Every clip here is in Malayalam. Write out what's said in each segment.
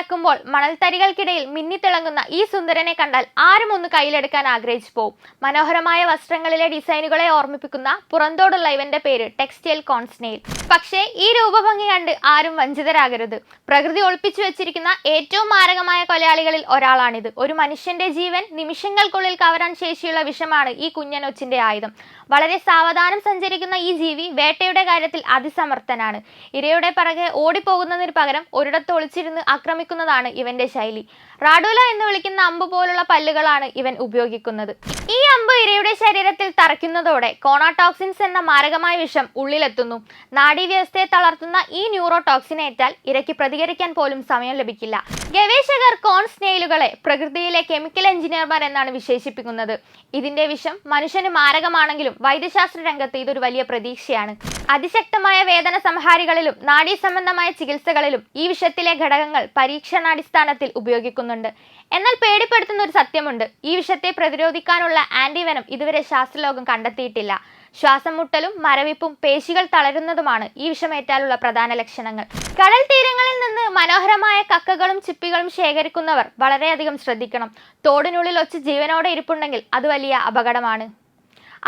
നടക്കുമ്പോൾ മണൽത്തരികൾക്കിടയിൽ മിന്നിത്തിളങ്ങുന്ന ഈ സുന്ദരനെ കണ്ടാൽ ആരും ഒന്ന് കയ്യിലെടുക്കാൻ ആഗ്രഹിച്ചു പോകും. മനോഹരമായ വസ്ത്രങ്ങളിലെ ഡിസൈനുകളെ ഓർമ്മിപ്പിക്കുന്ന പുറന്തോടുള്ള ഇവന്റെ പേര് ടെക്സ്റ്റൈൽ കോൺസ്നെയിൽ. പക്ഷേ ഈ രൂപഭംഗി കണ്ട് ആരും വഞ്ചിതരാകരുത്. പ്രകൃതി ഒളിപ്പിച്ചു വെച്ചിരിക്കുന്ന ഏറ്റവും മാരകമായ കൊലയാളികളിൽ ഒരാളാണിത്. ഒരു മനുഷ്യന്റെ ജീവൻ നിമിഷങ്ങൾക്കുള്ളിൽ കവരാൻ ശേഷിയുള്ള വിഷമാണ് ഈ കുഞ്ഞനൊച്ചിന്റെ ആയുധം. വളരെ സാവധാനം സഞ്ചരിക്കുന്ന ഈ ജീവി വേട്ടയുടെ കാര്യത്തിൽ അതിസമർത്ഥനാണ്. ഇരയുടെ പിറകെ ഓടിപ്പോകുന്നതിന് പകരം ഒരിടത്ത് ഒളിച്ചിരുന്ന് ആക്രമിക്കുന്നതാണ് ഇവന്റെ ശൈലി. റാഡുല എന്ന് വിളിക്കുന്ന അമ്പ് പോലുള്ള പല്ലുകളാണ് ഇവൻ ഉപയോഗിക്കുന്നത്. ഈ അമ്പ് ഇരയുടെ ശരീരത്തിൽ തറയ്ക്കുന്നതോടെ കോണാടോക്സിൻസ് എന്ന മാരകമായ വിഷം ഉള്ളിലെത്തുന്നു. നാഡീവ്യവസ്ഥയെ തളർത്തുന്ന ഈ ന്യൂറോടോക്സിൻ ഏറ്റാൽ ഇരയ്ക്ക് പ്രതികരിക്കാൻ പോലും സമയം ലഭിക്കില്ല. ഗവേഷകർ കോൺസ്നെയിലുകളെ പ്രകൃതിയിലെ കെമിക്കൽ എഞ്ചിനീയർമാർ എന്നാണ് വിശേഷിപ്പിക്കുന്നത്. ഇതിന്റെ വിഷം മനുഷ്യന് മാരകമാണെങ്കിലും വൈദ്യശാസ്ത്ര രംഗത്ത് ഇതൊരു വലിയ പ്രതീക്ഷയാണ്. അതിശക്തമായ വേദന സംഹാരികളിലും നാഡീ സംബന്ധമായ ചികിത്സകളിലും ഈ വിഷത്തിലെ ഘടകങ്ങൾ പരീക്ഷണാടിസ്ഥാനത്തിൽ ഉപയോഗിക്കുന്നുണ്ട്. എന്നാൽ പേടിപ്പെടുത്തുന്ന ഒരു സത്യമുണ്ട്: ഈ വിഷത്തെ പ്രതിരോധിക്കാനുള്ള ആന്റിവെനം ഇതുവരെ ശാസ്ത്രലോകം കണ്ടെത്തിയിട്ടില്ല. ശ്വാസം മുട്ടലും മരവിപ്പും പേശികൾ തളരുന്നതുമാണ് ഈ വിഷമേറ്റാലുള്ള പ്രധാന ലക്ഷണങ്ങൾ. കടൽ തീരങ്ങളിൽ നിന്ന് മനോഹരമായ കക്കകളും ചിപ്പികളും ശേഖരിക്കുന്നവർ വളരെയധികം ശ്രദ്ധിക്കണം. തോടിനുള്ളിൽ ഒച്ച ജീവനോടെ ഇരിപ്പുണ്ടെങ്കിൽ അത് വലിയ അപകടമാണ്.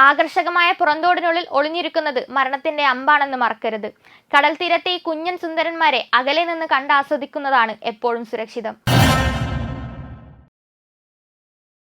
ആകർഷകമായ പുറന്തോടിനുള്ളിൽ ഒളിഞ്ഞിരിക്കുന്നത് മരണത്തിന്റെ അമ്പാണെന്ന് മറക്കരുത്. കടൽ തീരത്തെ ഈ കുഞ്ഞൻ സുന്ദരന്മാരെ അകലെ നിന്ന് കണ്ടാസ്വദിക്കുന്നതാണ് എപ്പോഴും സുരക്ഷിതം.